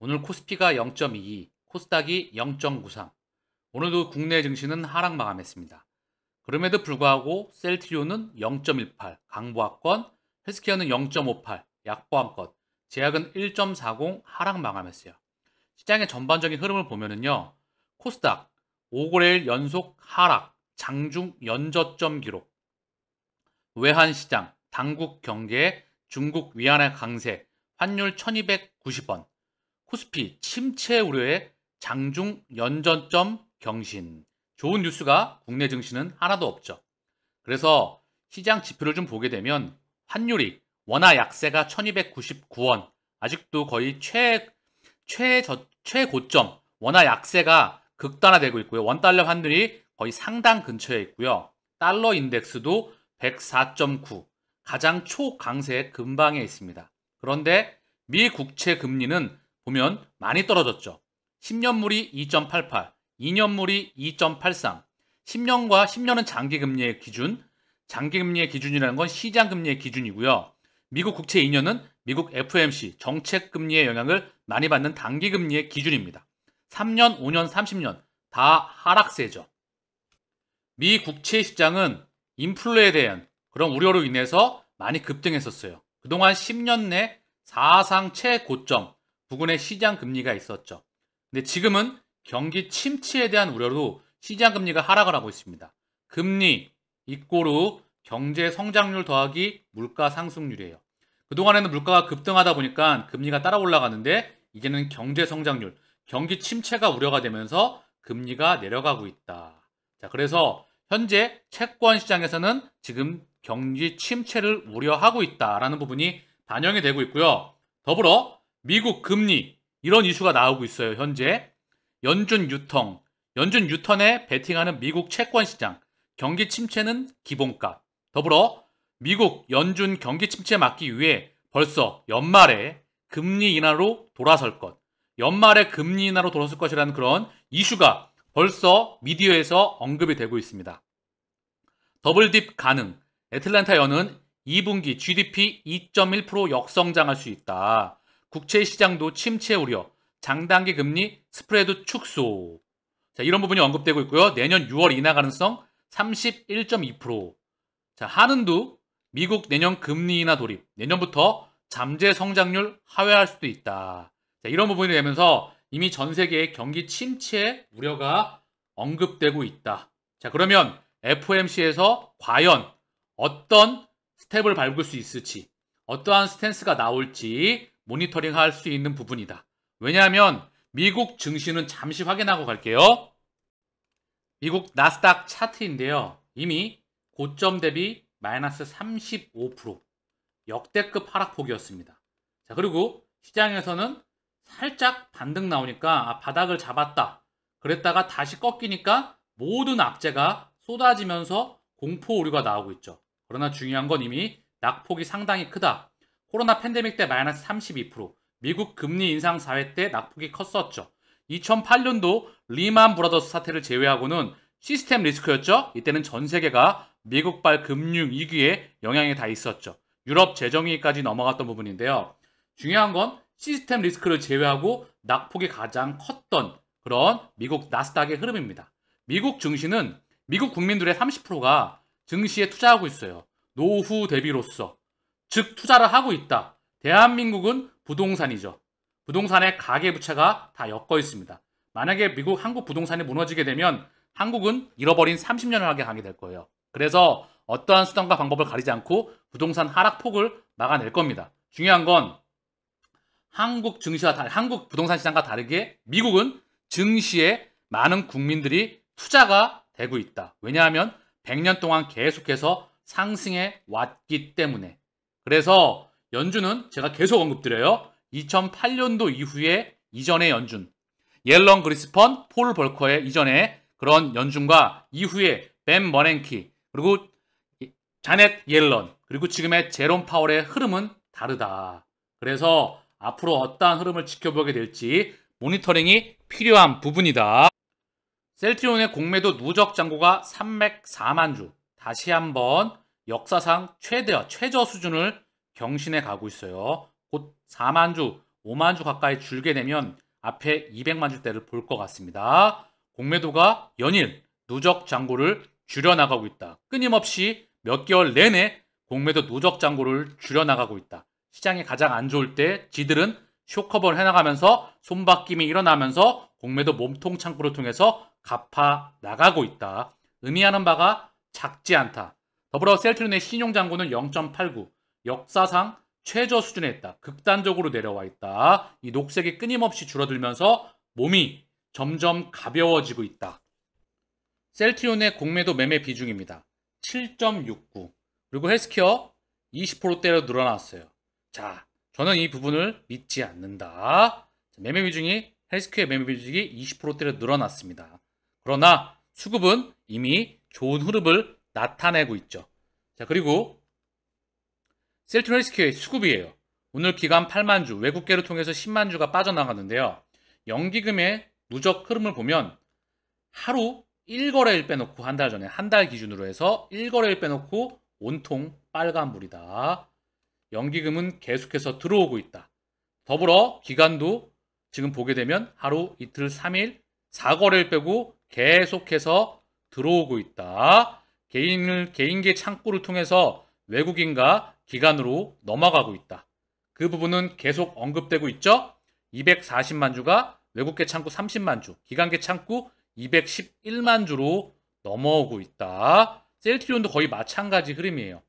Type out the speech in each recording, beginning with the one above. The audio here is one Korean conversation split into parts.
오늘 코스피가 0.22, 코스닥이 0.93. 오늘도 국내 증시는 하락 마감했습니다. 그럼에도 불구하고 셀트리온은 0.18, 강보합권, 헬스케어는 0.58, 약보합권, 제약은 1.40 하락 마감했어요. 시장의 전반적인 흐름을 보면은요, 코스닥 5거래일 연속 하락, 장중 연저점 기록, 외환시장, 당국 경계, 중국 위안화 강세, 환율 1290원, 코스피 침체 우려에 장중 연저점 경신. 좋은 뉴스가 국내 증시는 하나도 없죠. 그래서 시장 지표를 좀 보게 되면 환율이 원화 약세가 1299원, 아직도 거의 최고점 원화 약세가 극단화되고 있고요. 원달러 환율이 거의 상당 근처에 있고요. 달러 인덱스도 104.9, 가장 초강세 근방에 있습니다. 그런데 미 국채 금리는 보면 많이 떨어졌죠. 10년물이 2.88, 2년물이 2.83, 10년과 10년은 장기금리의 기준, 장기금리의 기준이라는 건 시장금리의 기준이고요. 미국 국채 2년은 미국 FOMC 정책금리의 영향을 많이 받는 단기금리의 기준입니다. 3년, 5년, 30년 다 하락세죠. 미 국채 시장은 인플레에 대한 그런 우려로 인해서 많이 급등했었어요. 그동안 10년 내 사상 최고점 부근의 시장 금리가 있었죠. 근데 지금은 경기 침체에 대한 우려로 시장 금리가 하락을 하고 있습니다. 금리 이꼬르 경제 성장률 더하기 물가 상승률이에요. 그동안에는 물가가 급등하다 보니까 금리가 따라 올라가는데 이제는 경제 성장률, 경기 침체가 우려가 되면서 금리가 내려가고 있다. 자, 그래서 현재 채권 시장에서는 지금 경기 침체를 우려하고 있다라는 부분이 반영이 되고 있고요. 더불어 미국 금리 이런 이슈가 나오고 있어요. 현재 연준 유턴에 베팅하는 미국 채권 시장, 경기 침체는 기본값. 더불어 미국 연준 경기 침체 막기 위해 벌써 연말에 금리 인하로 돌아설 것, 연말에 금리 인하로 돌아설 것이라는 그런 이슈가 벌써 미디어에서 언급이 되고 있습니다. 더블딥 가능, 애틀랜타 연은 2분기 GDP 2.1% 역성장할 수 있다. 국채 시장도 침체 우려, 장단기 금리 스프레드 축소. 자, 이런 부분이 언급되고 있고요. 내년 6월 인하 가능성 31.2%. 자, 한은도 미국 내년 금리 인하 돌입, 내년부터 잠재 성장률 하회할 수도 있다. 자, 이런 부분이 되면서 이미 전 세계의 경기 침체 우려가 언급되고 있다. 자, 그러면 FOMC에서 과연 어떤 스텝을 밟을 수 있을지, 어떠한 스탠스가 나올지 모니터링 할 수 있는 부분이다. 왜냐하면 미국 증시는 잠시 확인하고 갈게요. 미국 나스닥 차트인데요. 이미 고점 대비 마이너스 35%, 역대급 하락폭이었습니다. 자, 그리고 시장에서는 살짝 반등 나오니까 바닥을 잡았다. 그랬다가 다시 꺾이니까 모든 악재가 쏟아지면서 공포 오류가 나오고 있죠. 그러나 중요한 건 이미 낙폭이 상당히 크다. 코로나 팬데믹 때 마이너스 32%, 미국 금리 인상 4회 때 낙폭이 컸었죠. 2008년도 리만 브라더스 사태를 제외하고는 시스템 리스크였죠. 이때는 전 세계가 미국발 금융 위기에 영향이 다 있었죠. 유럽 재정위기까지 넘어갔던 부분인데요. 중요한 건 시스템 리스크를 제외하고 낙폭이 가장 컸던 그런 미국 나스닥의 흐름입니다. 미국 증시는 미국 국민들의 30%가 증시에 투자하고 있어요. 노후 대비로서. 즉 투자를 하고 있다. 대한민국은 부동산이죠. 부동산에 가계부채가 다 엮여 있습니다. 만약에 미국, 한국 부동산이 무너지게 되면 한국은 잃어버린 30년을 하게 가게 될 거예요. 그래서 어떠한 수단과 방법을 가리지 않고 부동산 하락폭을 막아낼 겁니다. 중요한 건 한국 부동산 시장과 다르게 미국은 증시에 많은 국민들이 투자가 되고 있다. 왜냐하면 100년 동안 계속해서 상승해 왔기 때문에. 그래서 연준은 제가 계속 언급드려요. 2008년도 이후에 이전의 연준, 옐런 그리스펀, 폴 벌커의 이전에 그런 연준과 이후에 벤 버냉키, 그리고 자넷 옐런, 그리고 지금의 제롬 파월의 흐름은 다르다. 그래서 앞으로 어떠한 흐름을 지켜보게 될지 모니터링이 필요한 부분이다. 셀트리온의 공매도 누적 잔고가 304만 주. 다시 한번 역사상 최저 수준을 경신해 가고 있어요. 곧 4만 주, 5만 주 가까이 줄게 되면 앞에 200만 주대를 볼 것 같습니다. 공매도가 연일 누적 잔고를 줄여나가고 있다. 끊임없이 몇 개월 내내 공매도 누적 잔고를 줄여나가고 있다. 시장이 가장 안 좋을 때 지들은 쇼커버를 해나가면서 손바뀜이 일어나면서 공매도 몸통 창구를 통해서 갚아 나가고 있다. 의미하는 바가 작지 않다. 더불어 셀트리온의 신용잔고는 0.89, 역사상 최저 수준에 있다. 극단적으로 내려와 있다. 이 녹색이 끊임없이 줄어들면서 몸이 점점 가벼워지고 있다. 셀트리온의 공매도 매매 비중입니다. 7.69. 그리고 헬스케어 20%대로 늘어났어요. 자, 저는 이 부분을 믿지 않는다. 매매 비중이 헬스케어 매매 비중이 20%대로 늘어났습니다. 그러나 수급은 이미 좋은 흐름을 나타내고 있죠. 자, 그리고 셀트리온 헬스케어의 수급이에요. 오늘 기간 8만 주, 외국계를 통해서 10만 주가 빠져나갔는데요. 연기금의 누적 흐름을 보면 하루 1거래일 빼놓고 한 달 전에 한 달 기준으로 해서 1거래일 빼놓고 온통 빨간불이다. 연기금은 계속해서 들어오고 있다. 더불어 기간도 지금 보게 되면 하루, 이틀, 3일, 4거래일 빼고 계속해서 들어오고 있다. 개인계 창구를 통해서 외국인과 기간으로 넘어가고 있다. 그 부분은 계속 언급되고 있죠. 240만 주가 외국계 창구 30만 주, 기간계 창구 211만 주로 넘어오고 있다. 셀트리온도 거의 마찬가지 흐름이에요.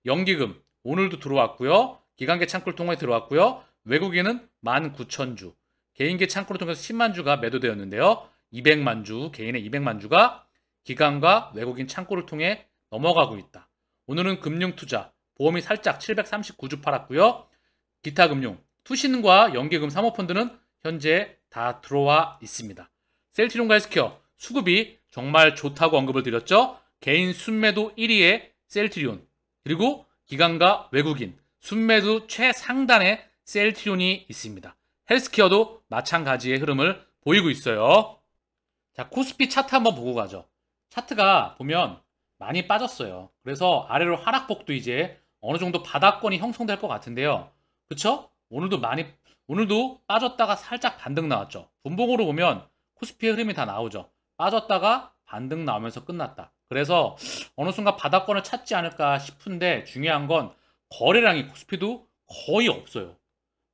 연기금 오늘도 들어왔고요. 기간계 창구를 통해 들어왔고요. 외국인은 19,000주, 개인계 창구를 통해서 10만 주가 매도되었는데요. 200만 주, 개인의 200만 주가 기관과 외국인 창구를 통해 넘어가고 있다. 오늘은 금융투자, 보험이 살짝 739주 팔았고요. 기타 금융, 투신과 연기금 사모펀드는 현재 다 들어와 있습니다. 셀트리온과 헬스케어 수급이 정말 좋다고 언급을 드렸죠. 개인 순매도 1위의 셀트리온, 그리고 기관과 외국인 순매도 최상단에 셀트리온이 있습니다. 헬스케어도 마찬가지의 흐름을 보이고 있어요. 자, 코스피 차트 한번 보고 가죠. 차트가 보면 많이 빠졌어요. 그래서 아래로 하락폭도 이제 어느 정도 바닥권이 형성될 것 같은데요. 그쵸? 오늘도 빠졌다가 살짝 반등 나왔죠. 분봉으로 보면 코스피의 흐름이 다 나오죠. 빠졌다가 반등 나오면서 끝났다. 그래서 어느 순간 바닥권을 찾지 않을까 싶은데 중요한 건 거래량이 코스피도 거의 없어요.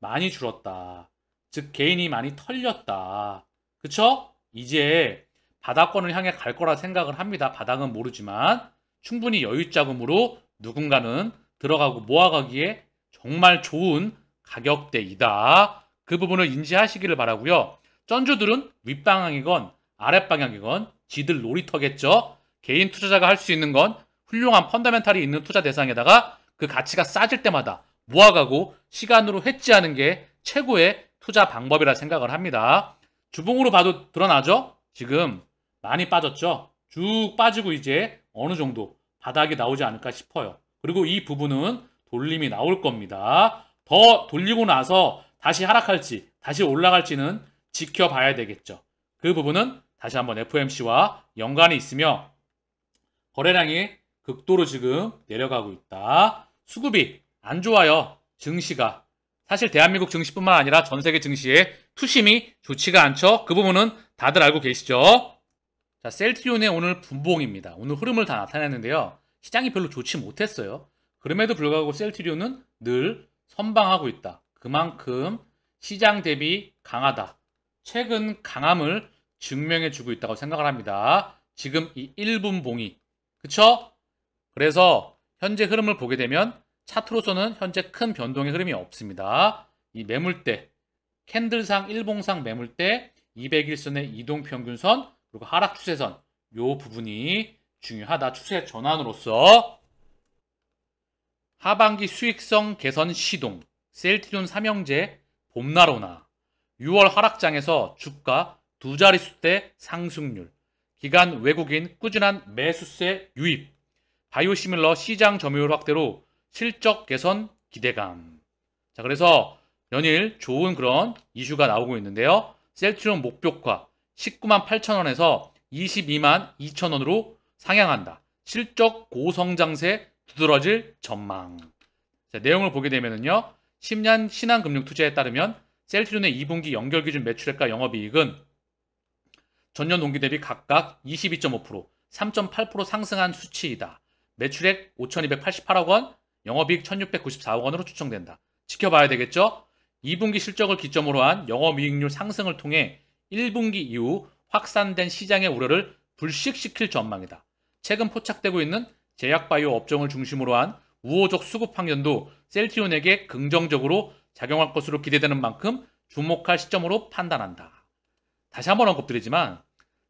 많이 줄었다. 즉 개인이 많이 털렸다. 그쵸? 이제 바닥권을 향해 갈 거라 생각을 합니다. 바닥은 모르지만 충분히 여유자금으로 누군가는 들어가고 모아가기에 정말 좋은 가격대이다. 그 부분을 인지하시기를 바라고요. 쩐주들은 윗방향이건 아랫방향이건 지들 놀이터겠죠. 개인 투자자가 할 수 있는 건 훌륭한 펀더멘탈이 있는 투자 대상에다가 그 가치가 싸질 때마다 모아가고 시간으로 해지하는 게 최고의 투자 방법이라 생각을 합니다. 주봉으로 봐도 드러나죠? 지금 많이 빠졌죠? 쭉 빠지고 이제 어느 정도 바닥이 나오지 않을까 싶어요. 그리고 이 부분은 돌림이 나올 겁니다. 더 돌리고 나서 다시 하락할지 다시 올라갈지는 지켜봐야 되겠죠. 그 부분은 다시 한번 FOMC와 연관이 있으며 거래량이 극도로 지금 내려가고 있다. 수급이 안 좋아요. 증시가. 사실 대한민국 증시뿐만 아니라 전 세계 증시의 투심이 좋지가 않죠. 그 부분은 다들 알고 계시죠. 자, 셀트리온의 오늘 분봉입니다. 오늘 흐름을 다 나타냈는데요. 시장이 별로 좋지 못했어요. 그럼에도 불구하고 셀트리온은 늘 선방하고 있다. 그만큼 시장 대비 강하다. 최근 강함을 증명해주고 있다고 생각을 합니다. 지금 이 1분 봉이. 그쵸? 그래서 현재 흐름을 보게 되면 차트로서는 현재 큰 변동의 흐름이 없습니다. 이 매물대, 캔들상, 일봉상 매물대, 200일선의 이동평균선, 그리고 하락 추세선, 요 부분이 중요하다. 추세 전환으로서 하반기 수익성 개선 시동, 셀트리온 삼형제 봄나로나 6월 하락장에서 주가 두 자릿수대 상승률, 기간 외국인 꾸준한 매수세 유입, 바이오시밀러 시장 점유율 확대로 실적 개선 기대감. 자, 그래서 연일 좋은 그런 이슈가 나오고 있는데요. 셀트리온 목표가 19만 8천원에서 22만 2천원으로 상향한다. 실적 고성장세 두드러질 전망. 자, 내용을 보게 되면요. 10년 신한금융투자에 따르면 셀트리온의 2분기 연결기준 매출액과 영업이익은 전년 동기 대비 각각 22.5%, 3.8% 상승한 수치이다. 매출액 5,288억 원, 영업이익 1,694억 원으로 추정된다. 지켜봐야 되겠죠? 2분기 실적을 기점으로 한 영업이익률 상승을 통해 1분기 이후 확산된 시장의 우려를 불식시킬 전망이다. 최근 포착되고 있는 제약바이오 업종을 중심으로 한 우호적 수급 환경도 셀트리온에게 긍정적으로 작용할 것으로 기대되는 만큼 주목할 시점으로 판단한다. 다시 한번 언급드리지만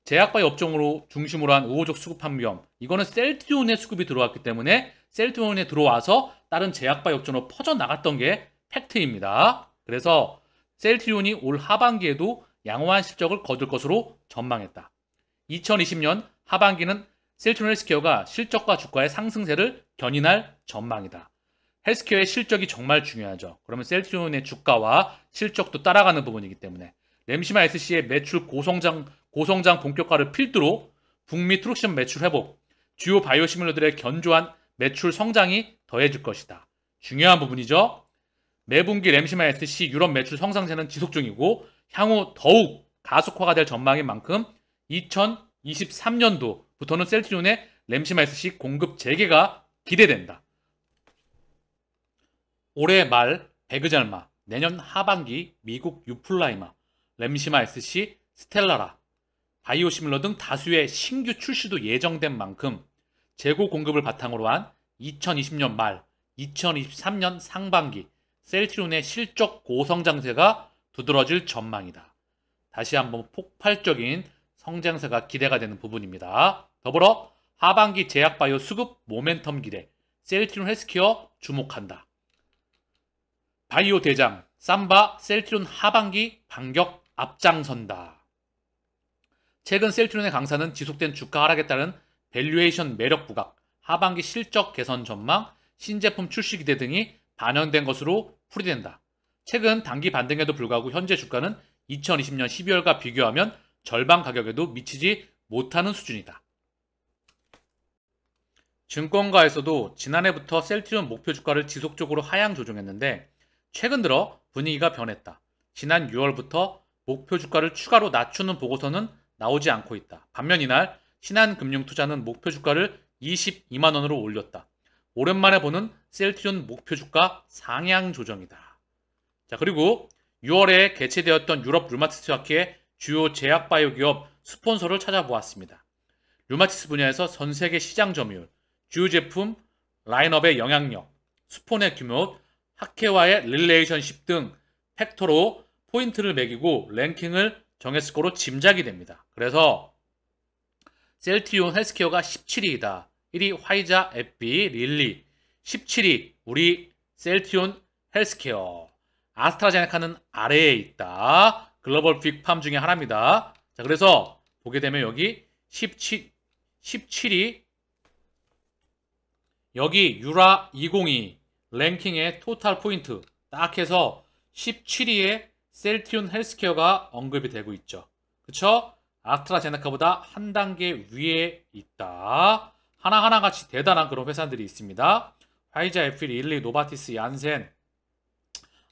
제약바이오 업종으로 중심으로 한 우호적 수급 환경, 이거는 셀트리온의 수급이 들어왔기 때문에 셀트리온에 들어와서 다른 제약바이오 업종으로 퍼져나갔던 게 팩트입니다. 그래서 셀트리온이 올 하반기에도 양호한 실적을 거둘 것으로 전망했다. 2020년 하반기는 셀트리온 헬스케어가 실적과 주가의 상승세를 견인할 전망이다. 헬스케어의 실적이 정말 중요하죠. 그러면 셀트리온의 주가와 실적도 따라가는 부분이기 때문에 램시마 SC의 매출 고성장 본격화를 필두로 북미 트루션 매출 회복, 주요 바이오 시뮬러들의 견조한 매출 성장이 더해질 것이다. 중요한 부분이죠. 매분기 램시마 SC 유럽 매출 성장세는 지속 중이고 향후 더욱 가속화가 될 전망인 만큼 2023년도부터는 셀트리온의 램시마 SC 공급 재개가 기대된다. 올해 말 베그잘마, 내년 하반기 미국 유플라이마, 램시마 SC, 스텔라라, 바이오시밀러 등 다수의 신규 출시도 예정된 만큼 재고 공급을 바탕으로 한 2020년 말, 2023년 상반기 셀트리온의 실적 고성장세가 두드러질 전망이다. 다시 한번 폭발적인 성장세가 기대가 되는 부분입니다. 더불어 하반기 제약바이오 수급 모멘텀 기대, 셀트리온 헬스케어 주목한다. 바이오 대장, 삼바, 셀트리온 하반기 반격 앞장선다. 최근 셀트리온의 강사는 지속된 주가 하락에 따른 밸류에이션 매력 부각, 하반기 실적 개선 전망, 신제품 출시 기대 등이 반영된 것으로 풀이된다. 최근 단기 반등에도 불구하고 현재 주가는 2020년 12월과 비교하면 절반 가격에도 미치지 못하는 수준이다. 증권가에서도 지난해부터 셀트리온 목표 주가를 지속적으로 하향 조정했는데 최근 들어 분위기가 변했다. 지난 6월부터 목표 주가를 추가로 낮추는 보고서는 나오지 않고 있다. 반면 이날 신한금융투자는 목표 주가를 22만 원으로 올렸다. 오랜만에 보는 셀트리온 목표 주가 상향 조정이다. 자, 그리고 6월에 개최되었던 유럽 류마티스 학회의 주요 제약바이오 기업 스폰서를 찾아보았습니다. 류마티스 분야에서 전 세계 시장 점유율, 주요 제품 라인업의 영향력, 스폰의 규모, 학회와의 릴레이션십 등 팩터로 포인트를 매기고 랭킹을 정했을 거로 짐작이 됩니다. 그래서 셀트리온 헬스케어가 17위이다. 1위 화이자, 에피, 릴리, 17위 우리 셀트리온 헬스케어. 아스트라제네카는 아래에 있다. 글로벌 빅팜 중에 하나입니다. 자, 그래서 보게 되면 여기 17위 여기 유라 2022 랭킹의 토탈 포인트 딱 해서 17위에 셀트리온 헬스케어가 언급이 되고 있죠. 그쵸? 아스트라제네카보다 한 단계 위에 있다. 하나하나 같이 대단한 그런 회사들이 있습니다. 화이자, 에필, 일리, 노바티스, 얀센,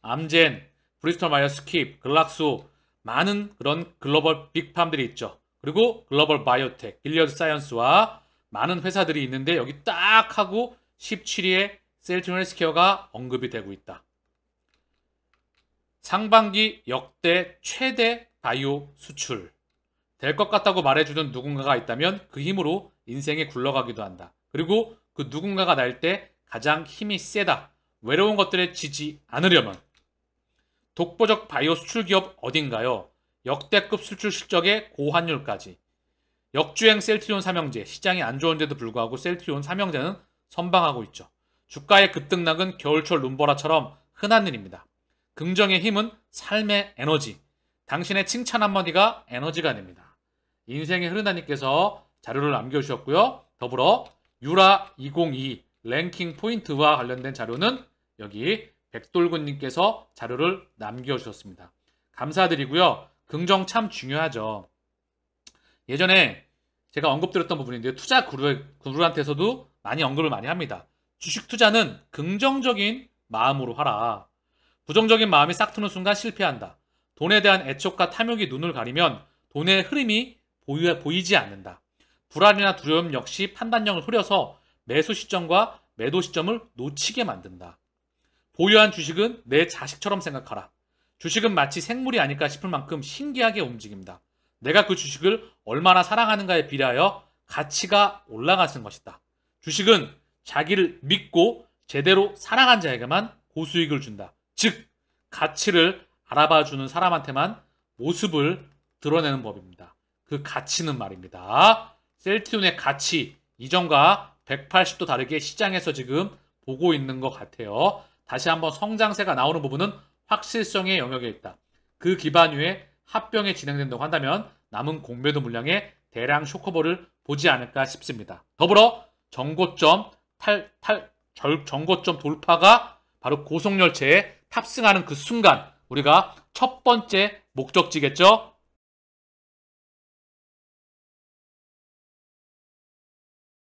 암젠, 브리스톨 마이어스 스킵, 글락소 많은 그런 글로벌 빅팜들이 있죠. 그리고 글로벌 바이오텍, 길리어드 사이언스와 많은 회사들이 있는데 여기 딱 하고 17위에 셀트리온 헬스케어가 언급이 되고 있다. 상반기 역대 최대 바이오 수출. 될 것 같다고 말해주는 누군가가 있다면 그 힘으로 인생에 굴러가기도 한다. 그리고 그 누군가가 날 때 가장 힘이 세다. 외로운 것들에 지지 않으려면 독보적 바이오 수출 기업 어딘가요? 역대급 수출 실적의 고환율까지. 역주행 셀트리온 삼형제. 시장이 안 좋은데도 불구하고 셀트리온 삼형제는 선방하고 있죠. 주가의 급등락은 겨울철 눈보라처럼 흔한 일입니다. 긍정의 힘은 삶의 에너지. 당신의 칭찬 한마디가 에너지가 됩니다. 인생의 흐르다님께서 자료를 남겨주셨고요. 더불어 유라 2022 랭킹 포인트와 관련된 자료는 여기 백돌군님께서 자료를 남겨주셨습니다. 감사드리고요. 긍정 참 중요하죠. 예전에 제가 언급드렸던 부분인데 투자 구루한테서도 많이 언급을 많이 합니다. 주식 투자는 긍정적인 마음으로 하라. 부정적인 마음이 싹 트는 순간 실패한다. 돈에 대한 애착과 탐욕이 눈을 가리면 돈의 흐름이 보이지 않는다. 불안이나 두려움 역시 판단력을 흐려서 매수 시점과 매도 시점을 놓치게 만든다. 보유한 주식은 내 자식처럼 생각하라. 주식은 마치 생물이 아닐까 싶을 만큼 신기하게 움직입니다. 내가 그 주식을 얼마나 사랑하는가에 비례하여 가치가 올라가는 것이다. 주식은 자기를 믿고 제대로 사랑한 자에게만 고수익을 준다. 즉, 가치를 알아봐주는 사람한테만 모습을 드러내는 법입니다. 그 가치는 말입니다. 셀트리온의 가치, 이전과 180도 다르게 시장에서 지금 보고 있는 것 같아요. 다시 한번 성장세가 나오는 부분은 확실성의 영역에 있다. 그 기반 위에 합병이 진행된다고 한다면 남은 공매도 물량의 대량 쇼커볼을 보지 않을까 싶습니다. 더불어 정고점 정고점 돌파가 바로 고속열차에 탑승하는 그 순간 우리가 첫 번째 목적지겠죠?